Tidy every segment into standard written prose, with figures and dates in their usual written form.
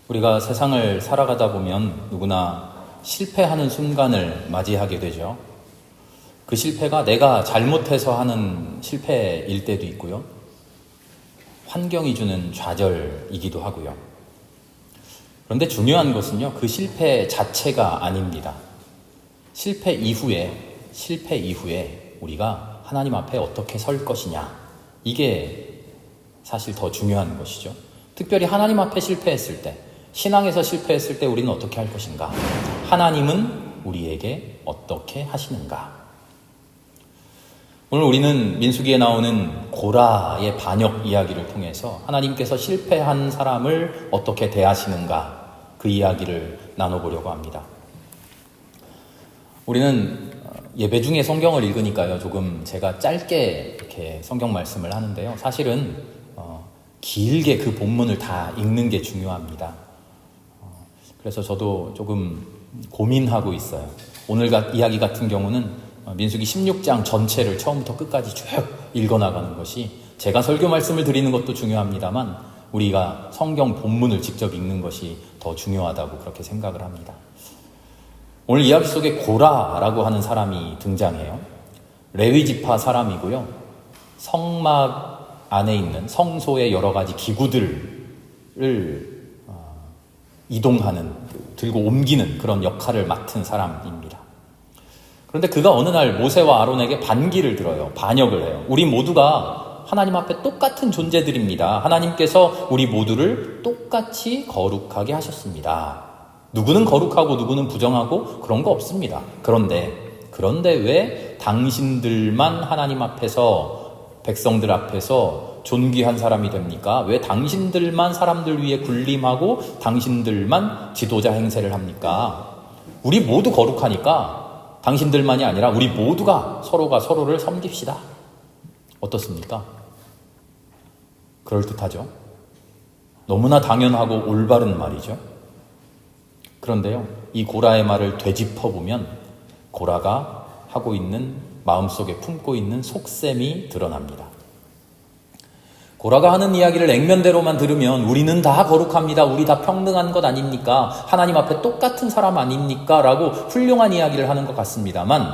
우리가 세상을 살아가다 보면 누구나 실패하는 순간을 맞이하게 되죠. 그 실패가 내가 잘못해서 하는 실패일 때도 있고요. 환경이 주는 좌절이기도 하고요. 그런데 중요한 것은요, 그 실패 자체가 아닙니다. 실패 이후에 우리가 하나님 앞에 어떻게 설 것이냐, 이게 사실 더 중요한 것이죠. 특별히 하나님 앞에 실패했을 때, 신앙에서 실패했을 때 우리는 어떻게 할 것인가? 하나님은 우리에게 어떻게 하시는가? 오늘 우리는 민수기에 나오는 고라의 반역 이야기를 통해서 하나님께서 실패한 사람을 어떻게 대하시는가, 그 이야기를 나눠보려고 합니다. 우리는 예배 중에 성경을 읽으니까요, 조금 제가 짧게 이렇게 성경 말씀을 하는데요. 사실은 길게 그 본문을 다 읽는 게 중요합니다. 그래서 저도 조금 고민하고 있어요. 오늘 이야기 같은 경우는 민수기 16장 전체를 처음부터 끝까지 쭉 읽어나가는 것이, 제가 설교 말씀을 드리는 것도 중요합니다만 우리가 성경 본문을 직접 읽는 것이 더 중요하다고 그렇게 생각을 합니다. 오늘 이야기 속에 고라라고 하는 사람이 등장해요. 레위지파 사람이고요. 성막 안에 있는 성소의 여러 가지 기구들을 이동하는, 들고 옮기는 그런 역할을 맡은 사람입니다. 그런데 그가 어느 날 모세와 아론에게 반기를 들어요. 반역을 해요. 우리 모두가 하나님 앞에 똑같은 존재들입니다. 하나님께서 우리 모두를 똑같이 거룩하게 하셨습니다. 누구는 거룩하고 누구는 부정하고 그런 거 없습니다. 그런데 왜 당신들만 하나님 앞에서, 백성들 앞에서 존귀한 사람이 됩니까? 왜 당신들만 사람들 위에 군림하고 당신들만 지도자 행세를 합니까? 우리 모두 거룩하니까 당신들만이 아니라 우리 모두가 서로가 서로를 섬깁시다. 어떻습니까? 그럴듯하죠? 너무나 당연하고 올바른 말이죠. 그런데요, 이 고라의 말을 되짚어보면 고라가 하고 있는, 마음속에 품고 있는 속셈이 드러납니다. 고라가 하는 이야기를 액면대로만 들으면 우리는 다 거룩합니다, 우리 다 평등한 것 아닙니까, 하나님 앞에 똑같은 사람 아닙니까? 라고 훌륭한 이야기를 하는 것 같습니다만,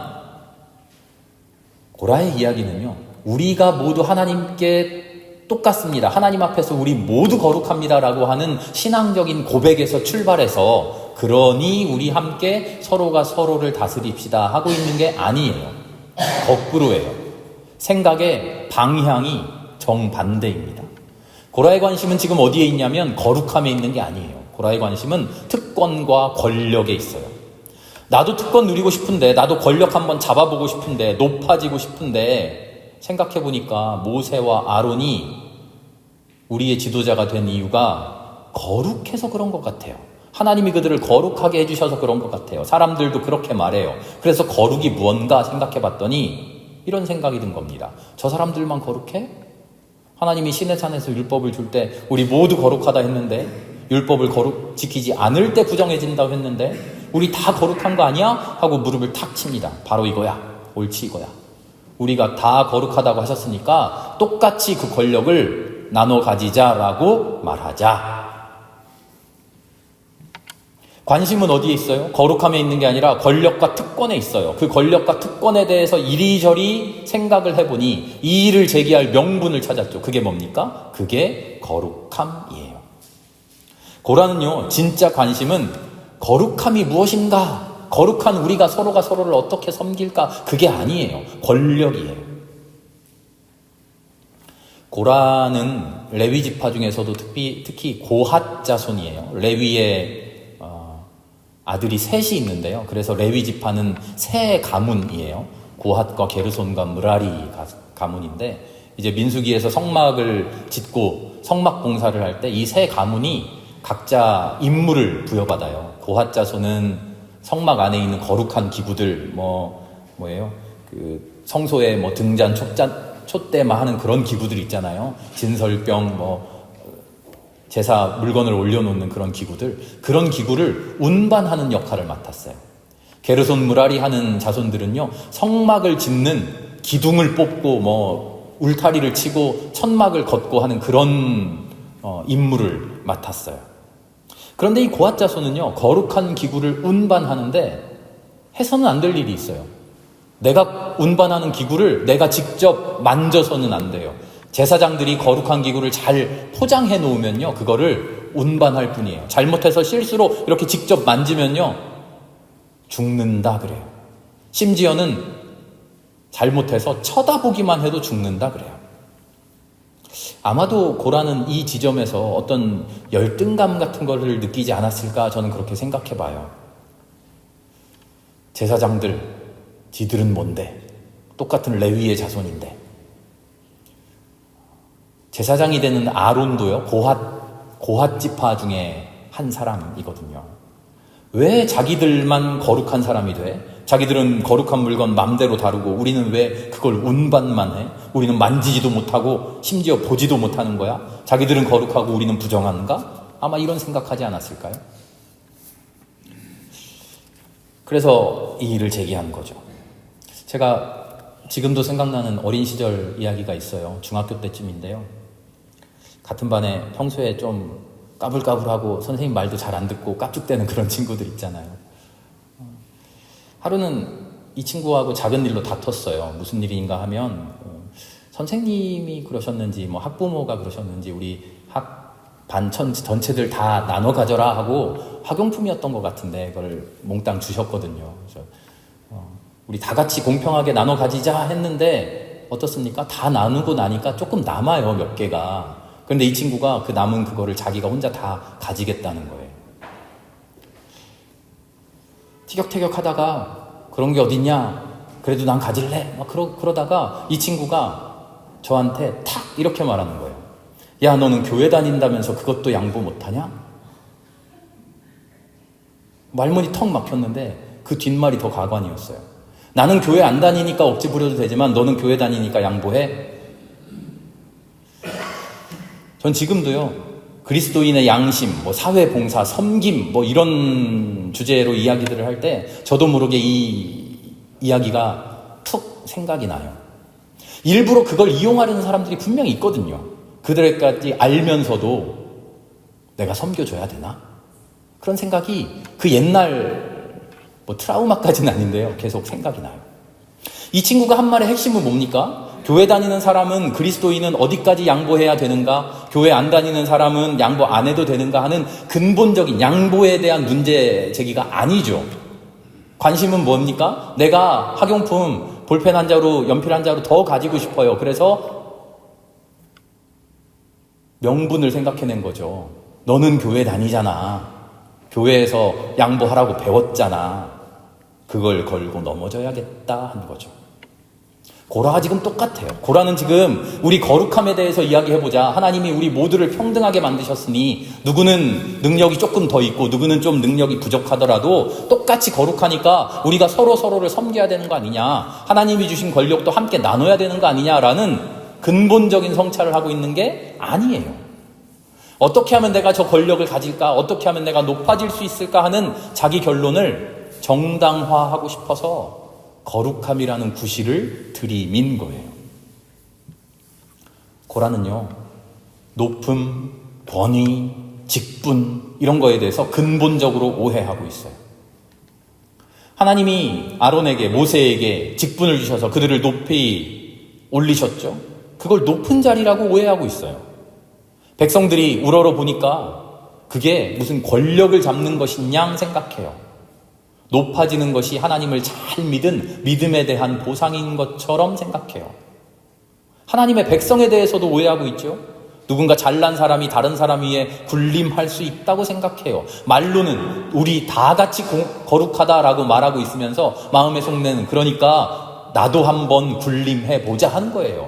고라의 이야기는요, 우리가 모두 하나님께 똑같습니다, 하나님 앞에서 우리 모두 거룩합니다 라고 하는 신앙적인 고백에서 출발해서, 그러니 우리 함께 서로가 서로를 다스립시다 하고 있는 게 아니에요. 거꾸로예요. 생각의 방향이 정반대입니다. 고라의 관심은 지금 어디에 있냐면 거룩함에 있는 게 아니에요. 고라의 관심은 특권과 권력에 있어요. 나도 특권 누리고 싶은데, 나도 권력 한번 잡아보고 싶은데, 높아지고 싶은데, 생각해보니까 모세와 아론이 우리의 지도자가 된 이유가 거룩해서 그런 것 같아요. 하나님이 그들을 거룩하게 해주셔서 그런 것 같아요. 사람들도 그렇게 말해요. 그래서 거룩이 무언가 생각해봤더니 이런 생각이 든 겁니다. 저 사람들만 거룩해? 하나님이 시내산에서 율법을 줄 때 우리 모두 거룩하다 했는데, 율법을 지키지 않을 때 부정해진다고 했는데 우리 다 거룩한 거 아니야? 하고 무릎을 탁 칩니다. 바로 이거야. 옳지, 이거야. 우리가 다 거룩하다고 하셨으니까 똑같이 그 권력을 나눠 가지자라고 말하자. 관심은 어디에 있어요? 거룩함에 있는 게 아니라 권력과 특권에 있어요. 그 권력과 특권에 대해서 이리저리 생각을 해보니 이 일을 제기할 명분을 찾았죠. 그게 뭡니까? 그게 거룩함이에요. 고라는요, 진짜 관심은 거룩함이 무엇인가, 거룩한 우리가 서로가 서로를 어떻게 섬길까, 그게 아니에요. 권력이에요. 고라는 레위 지파 중에서도 특히 고핫 자손이에요. 레위의 아들이 셋이 있는데요. 그래서 레위 지파는 세 가문이에요. 고핫과 게르손과 므라리 가문인데, 이제 민수기에서 성막을 짓고 성막 공사를 할 때 이 세 가문이 각자 임무를 부여받아요. 고핫 자손은 성막 안에 있는 거룩한 기구들, 그 성소에 등잔, 촛대마 하는 그런 기구들 있잖아요. 진설병, 제사 물건을 올려놓는 그런 기구들, 그런 기구를 운반하는 역할을 맡았어요. 게르손 므라리 하는 자손들은요, 성막을 짓는 기둥을 뽑고 울타리를 치고 천막을 걷고 하는 그런 임무를 맡았어요. 그런데 이 고핫 자손은요, 거룩한 기구를 운반하는데 해서는 안 될 일이 있어요. 내가 운반하는 기구를 내가 직접 만져서는 안 돼요. 제사장들이 거룩한 기구를 잘 포장해 놓으면요, 그거를 운반할 뿐이에요. 잘못해서 실수로 이렇게 직접 만지면요, 죽는다 그래요. 심지어는 잘못해서 쳐다보기만 해도 죽는다 그래요. 아마도 고라는 이 지점에서 어떤 열등감 같은 거를 느끼지 않았을까, 저는 그렇게 생각해 봐요. 제사장들, 지들은 뭔데? 똑같은 레위의 자손인데. 제사장이 되는 아론도요, 고핫 지파 중에 한 사람이거든요. 왜 자기들만 거룩한 사람이 돼? 자기들은 거룩한 물건 맘대로 다루고 우리는 왜 그걸 운반만 해? 우리는 만지지도 못하고 심지어 보지도 못하는 거야? 자기들은 거룩하고 우리는 부정한가? 아마 이런 생각하지 않았을까요? 그래서 이 일을 제기한 거죠. 제가 지금도 생각나는 어린 시절 이야기가 있어요. 중학교 때쯤인데요. 같은 반에 평소에 좀 까불까불하고 선생님 말도 잘 안 듣고 깝죽대는 그런 친구들 있잖아요. 하루는 이 친구하고 작은 일로 다퉜어요. 무슨 일인가 하면 선생님이 그러셨는지 뭐 학부모가 그러셨는지 우리 반 전체들 다 나눠 가져라 하고 학용품이었던 것 같은데 그걸 몽땅 주셨거든요. 그래서 우리 다 같이 공평하게 나눠 가지자 했는데 어떻습니까? 다 나누고 나니까 조금 남아요, 몇 개가. 그런데 이 친구가 그 남은 그거를 자기가 혼자 다 가지겠다는 거예요. 티격태격 하다가 그런 게 어딨냐? 그래도 난 가질래? 막 그러다가 이 친구가 저한테 탁 이렇게 말하는 거예요. 야, 너는 교회 다닌다면서 그것도 양보 못하냐? 말문이 턱 막혔는데 그 뒷말이 더 가관이었어요. 나는 교회 안 다니니까 억지 부려도 되지만 너는 교회 다니니까 양보해? 전 지금도요, 그리스도인의 양심, 뭐 사회봉사, 섬김, 뭐 이런 주제로 이야기들을 할 때 저도 모르게 이 이야기가 툭 생각이 나요. 일부러 그걸 이용하려는 사람들이 분명히 있거든요. 그들까지 알면서도 내가 섬겨줘야 되나? 그런 생각이 그 옛날 뭐 트라우마까지는 아닌데요, 계속 생각이 나요. 이 친구가 한 말의 핵심은 뭡니까? 교회 다니는 사람은, 그리스도인은 어디까지 양보해야 되는가? 교회 안 다니는 사람은 양보 안 해도 되는가 하는 근본적인 양보에 대한 문제 제기가 아니죠. 관심은 뭡니까? 내가 학용품 볼펜 한 자루, 연필 한 자루 더 가지고 싶어요. 그래서 명분을 생각해낸 거죠. 너는 교회 다니잖아. 교회에서 양보하라고 배웠잖아. 그걸 걸고 넘어져야겠다 한 거죠. 고라가 지금 똑같아요. 고라는 지금 우리 거룩함에 대해서 이야기해보자. 하나님이 우리 모두를 평등하게 만드셨으니 누구는 능력이 조금 더 있고 누구는 좀 능력이 부족하더라도 똑같이 거룩하니까 우리가 서로를 섬겨야 되는 거 아니냐. 하나님이 주신 권력도 함께 나눠야 되는 거 아니냐라는 근본적인 성찰을 하고 있는 게 아니에요. 어떻게 하면 내가 저 권력을 가질까? 어떻게 하면 내가 높아질 수 있을까 하는 자기 결론을 정당화하고 싶어서 거룩함이라는 구실을 들이민 거예요. 고라는요, 높음, 권위, 직분 이런 거에 대해서 근본적으로 오해하고 있어요. 하나님이 아론에게, 모세에게 직분을 주셔서 그들을 높이 올리셨죠. 그걸 높은 자리라고 오해하고 있어요. 백성들이 우러러 보니까 그게 무슨 권력을 잡는 것인 양 생각해요. 높아지는 것이 하나님을 잘 믿은 믿음에 대한 보상인 것처럼 생각해요. 하나님의 백성에 대해서도 오해하고 있죠. 누군가 잘난 사람이 다른 사람 위에 군림할 수 있다고 생각해요. 말로는 우리 다 같이 거룩하다라고 말하고 있으면서 마음의 속내는 그러니까 나도 한번 군림해보자 하는 거예요.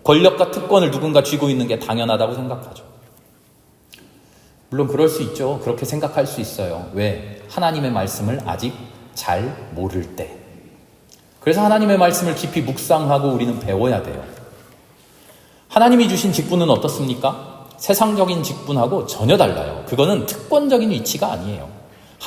권력과 특권을 누군가 쥐고 있는 게 당연하다고 생각하죠. 물론 그럴 수 있죠. 그렇게 생각할 수 있어요. 왜? 하나님의 말씀을 아직 잘 모를 때. 그래서 하나님의 말씀을 깊이 묵상하고 우리는 배워야 돼요. 하나님이 주신 직분은 어떻습니까? 세상적인 직분하고 전혀 달라요. 그거는 특권적인 위치가 아니에요.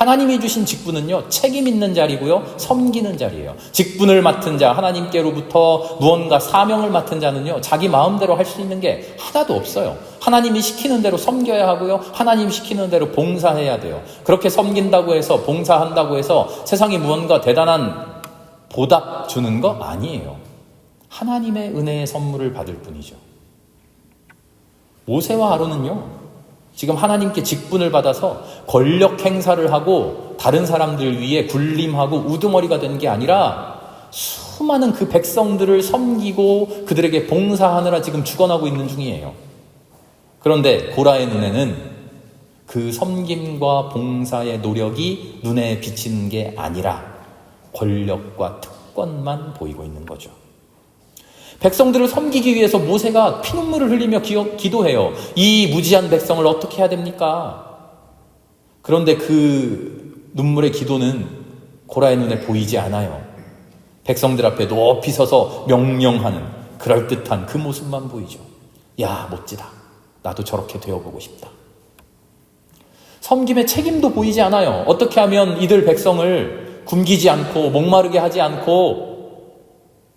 하나님이 주신 직분은요, 책임 있는 자리고요, 섬기는 자리예요. 직분을 맡은 자, 하나님께로부터 무언가 사명을 맡은 자는요, 자기 마음대로 할 수 있는 게 하나도 없어요. 하나님이 시키는 대로 섬겨야 하고요, 하나님 시키는 대로 봉사해야 돼요. 그렇게 섬긴다고 해서, 봉사한다고 해서 세상에 무언가 대단한 보답 주는 거 아니에요. 하나님의 은혜의 선물을 받을 뿐이죠. 모세와 아론은요, 지금 하나님께 직분을 받아서 권력 행사를 하고 다른 사람들 위에 군림하고 우두머리가 된 게 아니라 수많은 그 백성들을 섬기고 그들에게 봉사하느라 지금 죽어나고 있는 중이에요. 그런데 고라의 눈에는 그 섬김과 봉사의 노력이 눈에 비치는 게 아니라 권력과 특권만 보이고 있는 거죠. 백성들을 섬기기 위해서 모세가 피눈물을 흘리며 기도해요. 이 무지한 백성을 어떻게 해야 됩니까? 그런데 그 눈물의 기도는 고라의 눈에 보이지 않아요. 백성들 앞에 높이 서서 명령하는 그럴듯한 그 모습만 보이죠. 야, 멋지다. 나도 저렇게 되어보고 싶다. 섬김의 책임도 보이지 않아요. 어떻게 하면 이들 백성을 굶기지 않고 목마르게 하지 않고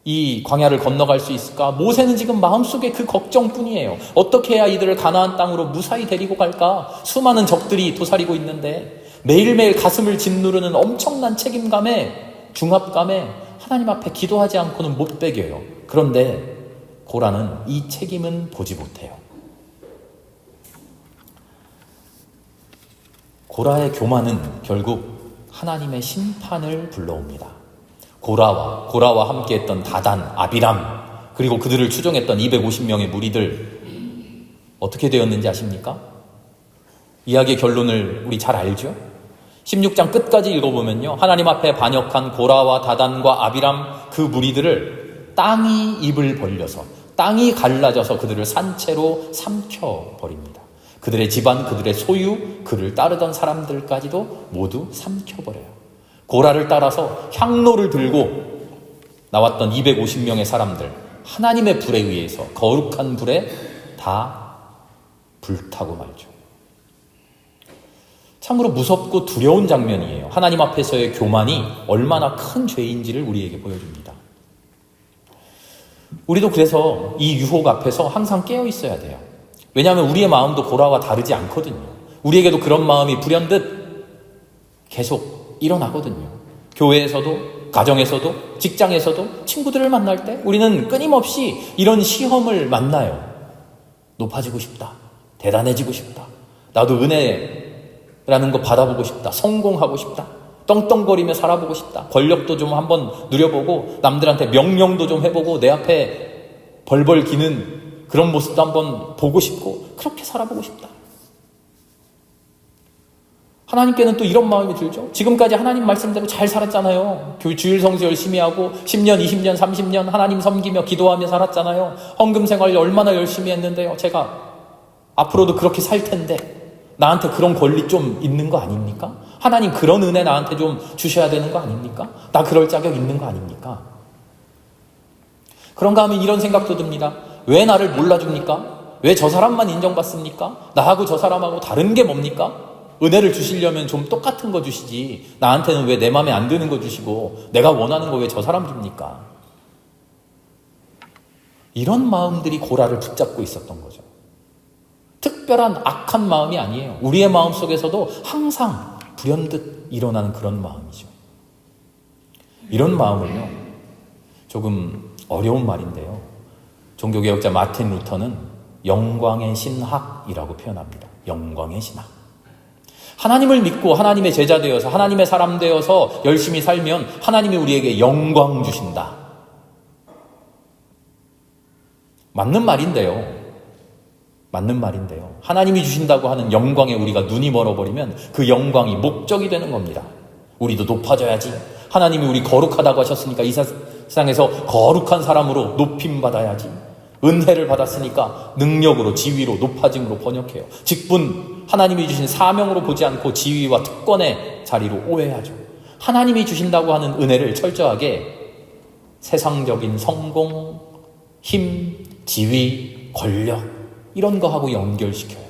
이 광야를 건너갈 수 있을까? 모세는 지금 마음속에 그 걱정뿐이에요. 어떻게 해야 이들을 가나안 땅으로 무사히 데리고 갈까? 수많은 적들이 도사리고 있는데 매일매일 가슴을 짓누르는 엄청난 책임감에, 중압감에 하나님 앞에 기도하지 않고는 못 베겨요. 그런데 고라는 이 책임은 보지 못해요. 고라의 교만은 결국 하나님의 심판을 불러옵니다. 고라와 함께했던 다단, 아비람, 그리고 그들을 추종했던 250명의 무리들 어떻게 되었는지 아십니까? 이야기의 결론을 우리 잘 알죠? 16장 끝까지 읽어보면요, 하나님 앞에 반역한 고라와 다단과 아비람 그 무리들을 땅이 입을 벌려서, 땅이 갈라져서 그들을 산채로 삼켜버립니다. 그들의 집안, 그들의 소유, 그를 따르던 사람들까지도 모두 삼켜버려요. 고라를 따라서 향로를 들고 나왔던 250명의 사람들, 하나님의 불에 의해서, 거룩한 불에 다 불타고 말죠. 참으로 무섭고 두려운 장면이에요. 하나님 앞에서의 교만이 얼마나 큰 죄인지를 우리에게 보여줍니다. 우리도 그래서 이 유혹 앞에서 항상 깨어 있어야 돼요. 왜냐하면 우리의 마음도 고라와 다르지 않거든요. 우리에게도 그런 마음이 불현듯 계속 일어나거든요. 교회에서도, 가정에서도, 직장에서도, 친구들을 만날 때 우리는 끊임없이 이런 시험을 만나요. 높아지고 싶다. 대단해지고 싶다. 나도 은혜라는 거 받아보고 싶다. 성공하고 싶다. 떵떵거리며 살아보고 싶다. 권력도 좀 한번 누려보고 남들한테 명령도 좀 해보고 내 앞에 벌벌 기는 그런 모습도 한번 보고 싶고 그렇게 살아보고 싶다. 하나님께는 또 이런 마음이 들죠. 지금까지 하나님 말씀대로 잘 살았잖아요. 주일 성수 열심히 하고 10년, 20년, 30년 하나님 섬기며 기도하며 살았잖아요. 헌금 생활 얼마나 열심히 했는데요. 제가 앞으로도 그렇게 살 텐데 나한테 그런 권리 좀 있는 거 아닙니까? 하나님 그런 은혜 나한테 좀 주셔야 되는 거 아닙니까? 나 그럴 자격 있는 거 아닙니까? 그런가 하면 이런 생각도 듭니다. 왜 나를 몰라줍니까? 왜 저 사람만 인정받습니까? 나하고 저 사람하고 다른 게 뭡니까? 은혜를 주시려면 좀 똑같은 거 주시지 나한테는 왜 내 맘에 안 드는 거 주시고 내가 원하는 거 왜 저 사람 줍니까? 이런 마음들이 고라를 붙잡고 있었던 거죠. 특별한 악한 마음이 아니에요. 우리의 마음 속에서도 항상 불현듯 일어나는 그런 마음이죠. 이런 마음은요, 조금 어려운 말인데요. 종교개혁자 마틴 루터는 영광의 신학이라고 표현합니다. 영광의 신학. 하나님을 믿고 하나님의 제자 되어서 하나님의 사람 되어서 열심히 살면 하나님이 우리에게 영광 주신다. 맞는 말인데요. 하나님이 주신다고 하는 영광에 우리가 눈이 멀어버리면 그 영광이 목적이 되는 겁니다. 우리도 높아져야지. 하나님이 우리 거룩하다고 하셨으니까 이 세상에서 거룩한 사람으로 높임받아야지. 은혜를 받았으니까 능력으로, 지위로, 높아짐으로 번역해요. 직분, 하나님이 주신 사명으로 보지 않고 지위와 특권의 자리로 오해하죠. 하나님이 주신다고 하는 은혜를 철저하게 세상적인 성공, 힘, 지위, 권력 이런 거하고 연결시켜요.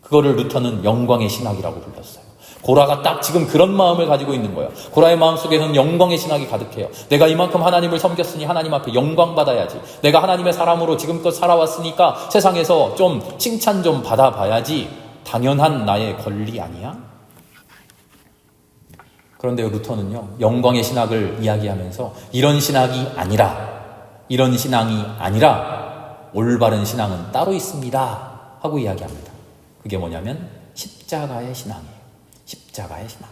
그거를 루터는 영광의 신학이라고 불렀어요. 고라가 딱 지금 그런 마음을 가지고 있는 거예요. 고라의 마음속에는 영광의 신학이 가득해요. 내가 이만큼 하나님을 섬겼으니 하나님 앞에 영광 받아야지. 내가 하나님의 사람으로 지금껏 살아왔으니까 세상에서 좀 칭찬 좀 받아봐야지. 당연한 나의 권리 아니야? 그런데 루터는요, 영광의 신학을 이야기하면서 이런 신앙이 아니라 올바른 신앙은 따로 있습니다 하고 이야기합니다. 그게 뭐냐면 십자가의 신앙이에요. 십자가의 신앙.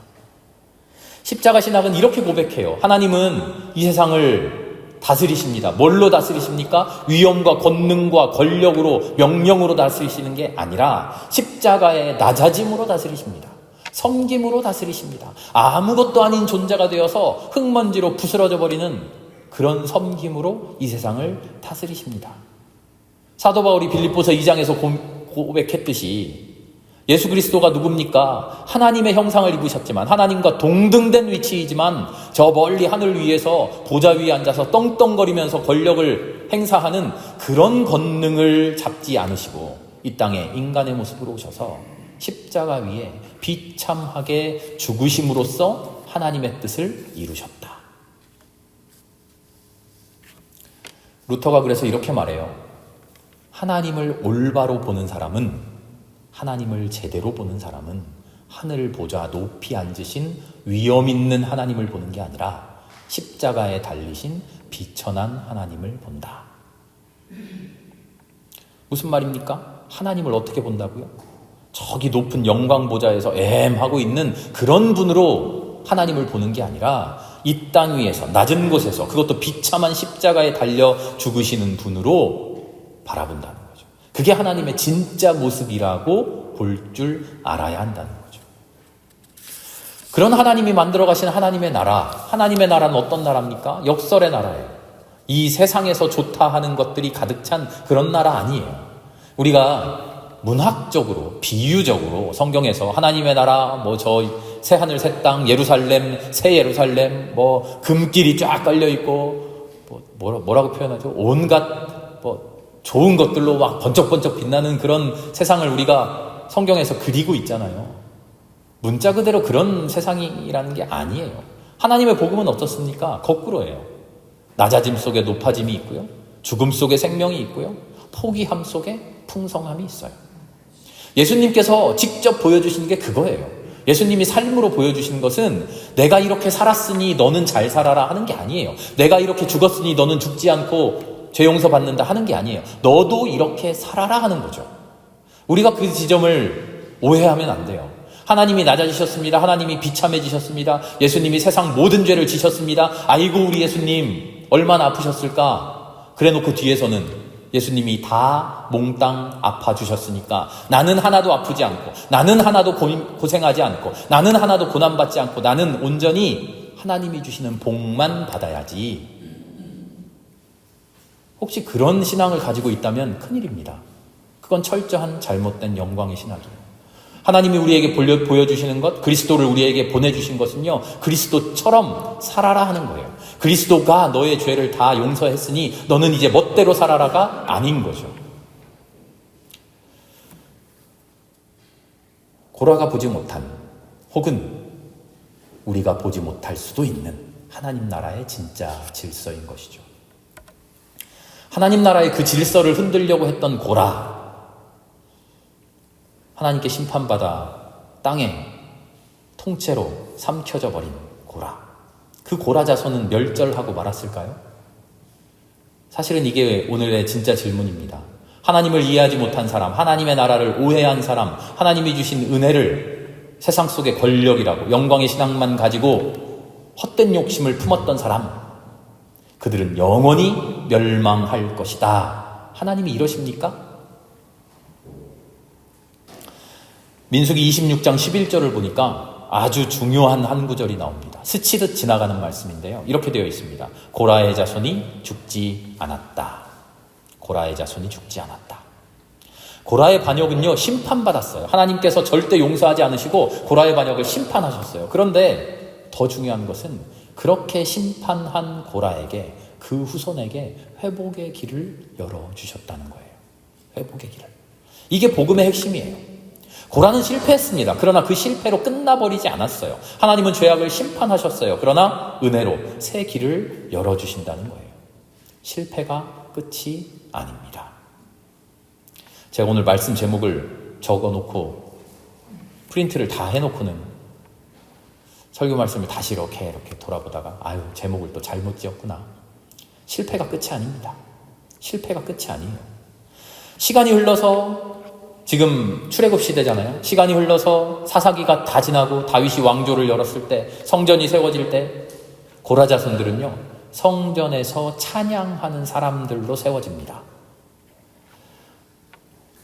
십자가 신학은 이렇게 고백해요. 하나님은 이 세상을 다스리십니다. 뭘로 다스리십니까? 위엄과 권능과 권력으로, 명령으로 다스리시는 게 아니라 십자가의 낮아짐으로 다스리십니다. 섬김으로 다스리십니다. 아무것도 아닌 존재가 되어서 흙먼지로 부스러져 버리는 그런 섬김으로 이 세상을 다스리십니다. 사도 바울이 빌립보서 2장에서 고백했듯이 예수 그리스도가 누굽니까? 하나님의 형상을 입으셨지만, 하나님과 동등된 위치이지만 저 멀리 하늘 위에서 보좌 위에 앉아서 떵떵거리면서 권력을 행사하는 그런 권능을 잡지 않으시고 이 땅에 인간의 모습으로 오셔서 십자가 위에 비참하게 죽으심으로써 하나님의 뜻을 이루셨다. 루터가 그래서 이렇게 말해요. 하나님을 올바로 보는 사람은, 하나님을 제대로 보는 사람은 하늘 보좌 높이 앉으신 위엄 있는 하나님을 보는 게 아니라 십자가에 달리신 비천한 하나님을 본다. 무슨 말입니까? 하나님을 어떻게 본다고요? 저기 높은 영광 보좌에서 하고 있는 그런 분으로 하나님을 보는 게 아니라 이 땅 위에서 낮은 곳에서, 그것도 비참한 십자가에 달려 죽으시는 분으로 바라본다는 거죠. 그게 하나님의 진짜 모습이라고 볼 줄 알아야 한다는 거죠. 그런 하나님이 만들어 가신 하나님의 나라, 하나님의 나라는 어떤 나라입니까? 역설의 나라예요. 이 세상에서 좋다 하는 것들이 가득 찬 그런 나라 아니에요. 우리가 문학적으로, 비유적으로 성경에서 하나님의 나라, 저 새하늘 새땅, 예루살렘, 새 예루살렘, 금길이 쫙 깔려있고, 뭐라고 표현하죠? 온갖, 좋은 것들로 막 번쩍번쩍 빛나는 그런 세상을 우리가 성경에서 그리고 있잖아요. 문자 그대로 그런 세상이라는 게 아니에요. 하나님의 복음은 어떻습니까? 거꾸로예요. 낮아짐 속에 높아짐이 있고요. 죽음 속에 생명이 있고요. 포기함 속에 풍성함이 있어요. 예수님께서 직접 보여주신 게 그거예요. 예수님이 삶으로 보여주신 것은 내가 이렇게 살았으니 너는 잘 살아라 하는 게 아니에요. 내가 이렇게 죽었으니 너는 죽지 않고 죄 용서 받는다 하는 게 아니에요. 너도 이렇게 살아라 하는 거죠. 우리가 그 지점을 오해하면 안 돼요. 하나님이 낮아지셨습니다. 하나님이 비참해지셨습니다. 예수님이 세상 모든 죄를 지셨습니다. 아이고 우리 예수님 얼마나 아프셨을까? 그래놓고 뒤에서는 예수님이 다 몽땅 아파주셨으니까 나는 하나도 아프지 않고, 나는 하나도 고생하지 않고, 나는 하나도 고난받지 않고, 나는 온전히 하나님이 주시는 복만 받아야지. 혹시 그런 신앙을 가지고 있다면 큰일입니다. 그건 철저한 잘못된 영광의 신학이에요. 하나님이 우리에게 보여주시는 것, 그리스도를 우리에게 보내주신 것은요, 그리스도처럼 살아라 하는 거예요. 그리스도가 너의 죄를 다 용서했으니 너는 이제 멋대로 살아라가 아닌 거죠. 고라가 보지 못한, 혹은 우리가 보지 못할 수도 있는 하나님 나라의 진짜 질서인 것이죠. 하나님 나라의 그 질서를 흔들려고 했던 고라, 하나님께 심판받아 땅에 통째로 삼켜져 버린 고라, 그 고라 자손은 멸절하고 말았을까요? 사실은 이게 오늘의 진짜 질문입니다. 하나님을 이해하지 못한 사람, 하나님의 나라를 오해한 사람, 하나님이 주신 은혜를 세상 속의 권력이라고 영광의 신앙만 가지고 헛된 욕심을 품었던 사람, 그들은 영원히 멸망할 것이다. 하나님이 이러십니까? 민수기 26장 11절을 보니까 아주 중요한 한 구절이 나옵니다. 스치듯 지나가는 말씀인데요. 이렇게 되어 있습니다. 고라의 자손이 죽지 않았다. 고라의 자손이 죽지 않았다. 고라의 반역은요, 심판받았어요. 하나님께서 절대 용서하지 않으시고 고라의 반역을 심판하셨어요. 그런데 더 중요한 것은 그렇게 심판한 고라에게, 그 후손에게 회복의 길을 열어주셨다는 거예요. 회복의 길을. 이게 복음의 핵심이에요. 고라는 실패했습니다. 그러나 그 실패로 끝나버리지 않았어요. 하나님은 죄악을 심판하셨어요. 그러나 은혜로 새 길을 열어주신다는 거예요. 실패가 끝이 아닙니다. 제가 오늘 말씀 제목을 적어놓고 프린트를 다 해놓고는 설교 말씀을 다시 이렇게 돌아보다가 제목을 또 잘못 지었구나. 실패가 끝이 아닙니다. 실패가 끝이 아니에요. 시간이 흘러서 지금 출애굽 시대잖아요. 시간이 흘러서 사사기가 다 지나고 다윗이 왕조를 열었을 때, 성전이 세워질 때 고라 자손들은요, 성전에서 찬양하는 사람들로 세워집니다.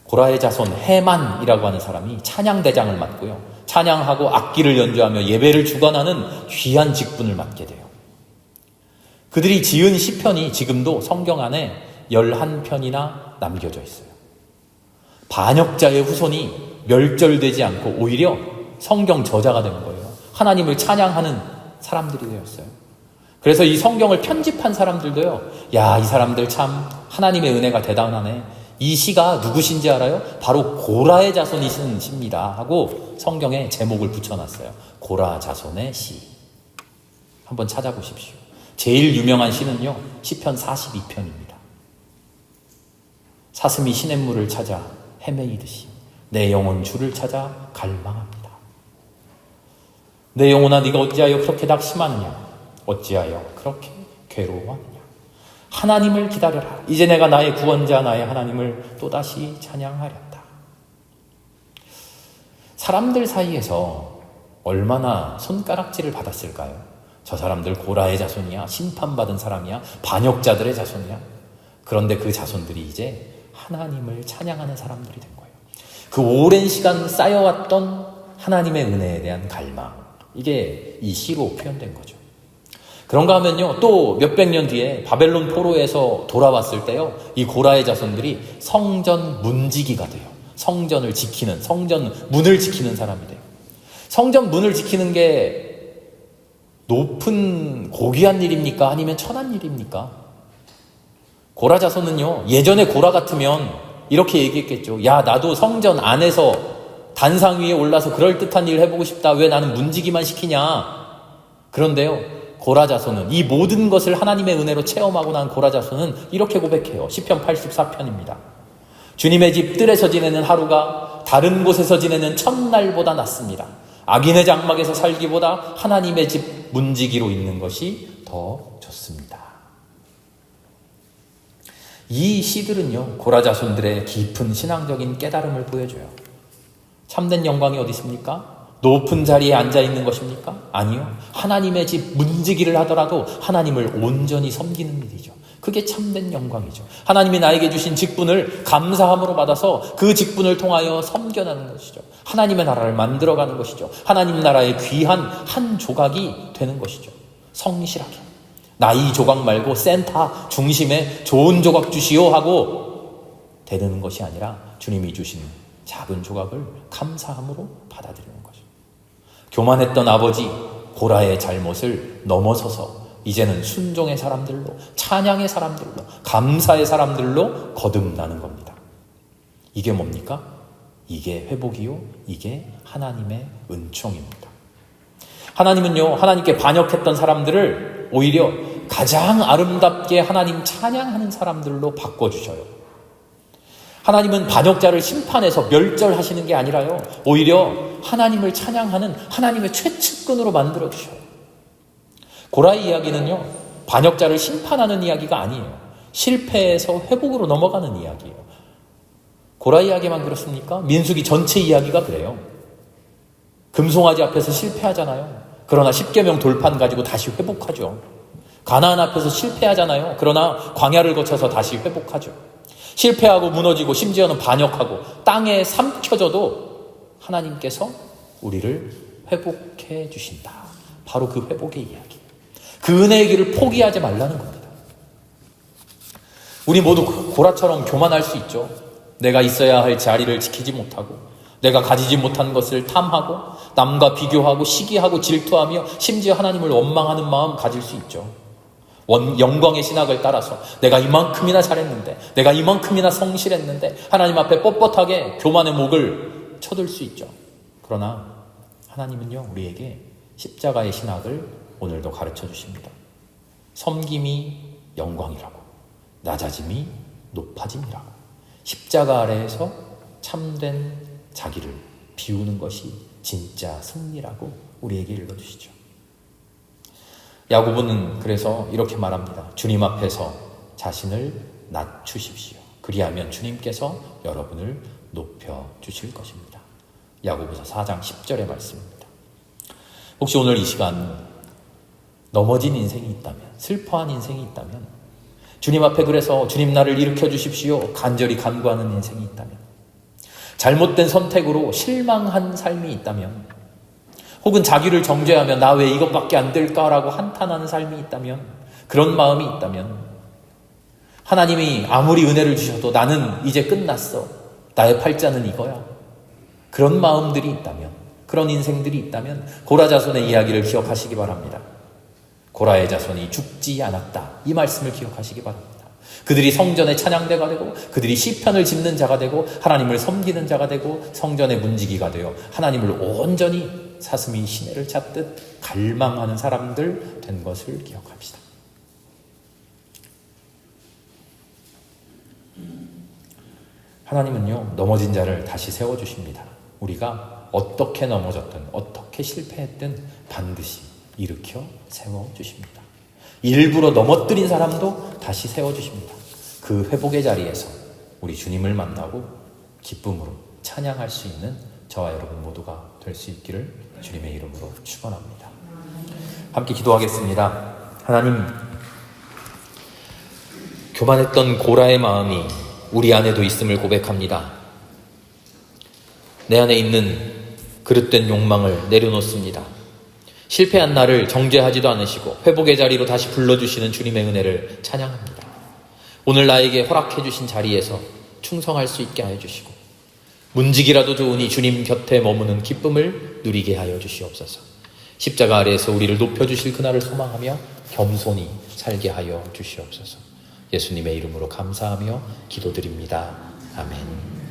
고라의 자손 헤만이라고 하는 사람이 찬양대장을 맡고요, 찬양하고 악기를 연주하며 예배를 주관하는 귀한 직분을 맡게 돼요. 그들이 지은 시편이 지금도 성경 안에 11편이나 남겨져 있어요. 반역자의 후손이 멸절되지 않고 오히려 성경 저자가 된 거예요. 하나님을 찬양하는 사람들이 되었어요. 그래서 이 성경을 편집한 사람들도요, 이 사람들 참 하나님의 은혜가 대단하네. 이 시가 누구신지 알아요? 바로 고라의 자손이신 시입니다 하고 성경에 제목을 붙여놨어요. 고라 자손의 시. 한번 찾아보십시오. 제일 유명한 시는요, 시편 42편입니다. 사슴이 시냇물을 찾아 헤매이듯이 내 영혼 주를 찾아 갈망합니다. 내 영혼아, 네가 어찌하여 그렇게 낙심하느냐? 어찌하여 그렇게 괴로워하느냐? 하나님을 기다려라. 이제 내가 나의 구원자 나의 하나님을 또다시 찬양하렸다. 사람들 사이에서 얼마나 손가락질을 받았을까요? 저 사람들 고라의 자손이야, 심판받은 사람이야, 반역자들의 자손이야. 그런데 그 자손들이 이제 하나님을 찬양하는 사람들이 된 거예요. 그 오랜 시간 쌓여왔던 하나님의 은혜에 대한 갈망, 이게 이 시로 표현된 거죠. 그런가 하면요, 또 몇백 년 뒤에 바벨론 포로에서 돌아왔을 때요, 이 고라의 자손들이 성전 문지기가 돼요. 성전을 지키는, 성전 문을 지키는 사람이 돼요. 성전 문을 지키는 게 높은 고귀한 일입니까? 아니면 천한 일입니까? 고라 자손은요, 예전에 고라 같으면 이렇게 얘기했겠죠. 나도 성전 안에서 단상 위에 올라서 그럴듯한 일을 해보고 싶다. 왜 나는 문지기만 시키냐? 그런데요, 고라 자손은, 이 모든 것을 하나님의 은혜로 체험하고 난 고라 자손은 이렇게 고백해요. 시편 84편입니다. 주님의 집 뜰에서 지내는 하루가 다른 곳에서 지내는 첫날보다 낫습니다. 악인의 장막에서 살기보다 하나님의 집 문지기로 있는 것이 더 좋습니다. 이 시들은요, 고라 자손들의 깊은 신앙적인 깨달음을 보여줘요. 참된 영광이 어디 있습니까? 높은 자리에 앉아있는 것입니까? 아니요. 하나님의 집 문지기를 하더라도 하나님을 온전히 섬기는 일이죠. 그게 참된 영광이죠. 하나님이 나에게 주신 직분을 감사함으로 받아서 그 직분을 통하여 섬겨나는 것이죠. 하나님의 나라를 만들어가는 것이죠. 하나님 나라의 귀한 한 조각이 되는 것이죠. 성실하게. 나 이 조각 말고 센터 중심에 좋은 조각 주시오 하고 되는 것이 아니라 주님이 주신 작은 조각을 감사함으로 받아들이는 거죠. 교만했던 아버지 고라의 잘못을 넘어서서 이제는 순종의 사람들로, 찬양의 사람들로, 감사의 사람들로 거듭나는 겁니다. 이게 뭡니까? 이게 회복이요, 이게 하나님의 은총입니다. 하나님은요, 하나님께 반역했던 사람들을 오히려 가장 아름답게 하나님 찬양하는 사람들로 바꿔주셔요. 하나님은 반역자를 심판해서 멸절하시는 게 아니라요, 오히려 하나님을 찬양하는 하나님의 최측근으로 만들어주셔요. 고라의 이야기는요, 반역자를 심판하는 이야기가 아니에요. 실패해서 회복으로 넘어가는 이야기예요. 고라 이야기만 그렇습니까? 민수기 전체 이야기가 그래요. 금송아지 앞에서 실패하잖아요. 그러나 십계명 돌판 가지고 다시 회복하죠. 가나안 앞에서 실패하잖아요. 그러나 광야를 거쳐서 다시 회복하죠. 실패하고 무너지고 심지어는 반역하고 땅에 삼켜져도 하나님께서 우리를 회복해 주신다. 바로 그 회복의 이야기. 그 은혜의 길을 포기하지 말라는 겁니다. 우리 모두 고라처럼 교만할 수 있죠. 내가 있어야 할 자리를 지키지 못하고, 내가 가지지 못한 것을 탐하고, 남과 비교하고 시기하고 질투하며 심지어 하나님을 원망하는 마음 가질 수 있죠. 영광의 신학을 따라서 내가 이만큼이나 잘했는데, 내가 이만큼이나 성실했는데 하나님 앞에 뻣뻣하게 교만의 목을 쳐들 수 있죠. 그러나 하나님은요, 우리에게 십자가의 신학을 오늘도 가르쳐 주십니다. 섬김이 영광이라고, 낮아짐이 높아짐이라고, 십자가 아래에서 참된 자기를 비우는 것이 진짜 승리라고 우리에게 일러주시죠. 야고보는 그래서 이렇게 말합니다. 주님 앞에서 자신을 낮추십시오. 그리하면 주님께서 여러분을 높여주실 것입니다. 야고보서 4장 10절의 말씀입니다. 혹시 오늘 이 시간 넘어진 인생이 있다면, 슬퍼한 인생이 있다면, 주님 앞에 그래서 주님 나를 일으켜 주십시오 간절히 간구하는 인생이 있다면, 잘못된 선택으로 실망한 삶이 있다면, 혹은 자기를 정죄하며 나 왜 이것밖에 안 될까라고 한탄하는 삶이 있다면, 그런 마음이 있다면, 하나님이 아무리 은혜를 주셔도 나는 이제 끝났어, 나의 팔자는 이거야, 그런 마음들이 있다면, 그런 인생들이 있다면 고라 자손의 이야기를 기억하시기 바랍니다. 고라의 자손이 죽지 않았다, 이 말씀을 기억하시기 바랍니다. 그들이 성전의 찬양대가 되고, 그들이 시편을 짓는 자가 되고, 하나님을 섬기는 자가 되고, 성전의 문지기가 되어 하나님을 온전히 사슴이 시내를 찾듯 갈망하는 사람들 된 것을 기억합시다. 하나님은요, 넘어진 자를 다시 세워주십니다. 우리가 어떻게 넘어졌든 어떻게 실패했든 반드시 일으켜 세워주십니다. 일부러 넘어뜨린 사람도 다시 세워주십니다. 그 회복의 자리에서 우리 주님을 만나고 기쁨으로 찬양할 수 있는 저와 여러분 모두가 될 수 있기를 주님의 이름으로 축원합니다. 함께 기도하겠습니다. 하나님, 교만했던 고라의 마음이 우리 안에도 있음을 고백합니다. 내 안에 있는 그릇된 욕망을 내려놓습니다. 실패한 나를 정죄하지도 않으시고 회복의 자리로 다시 불러주시는 주님의 은혜를 찬양합니다. 오늘 나에게 허락해 주신 자리에서 충성할 수 있게 하여 주시고, 문지기라도 좋으니 주님 곁에 머무는 기쁨을 누리게 하여 주시옵소서. 십자가 아래에서 우리를 높여주실 그날을 소망하며 겸손히 살게 하여 주시옵소서. 예수님의 이름으로 감사하며 기도드립니다. 아멘.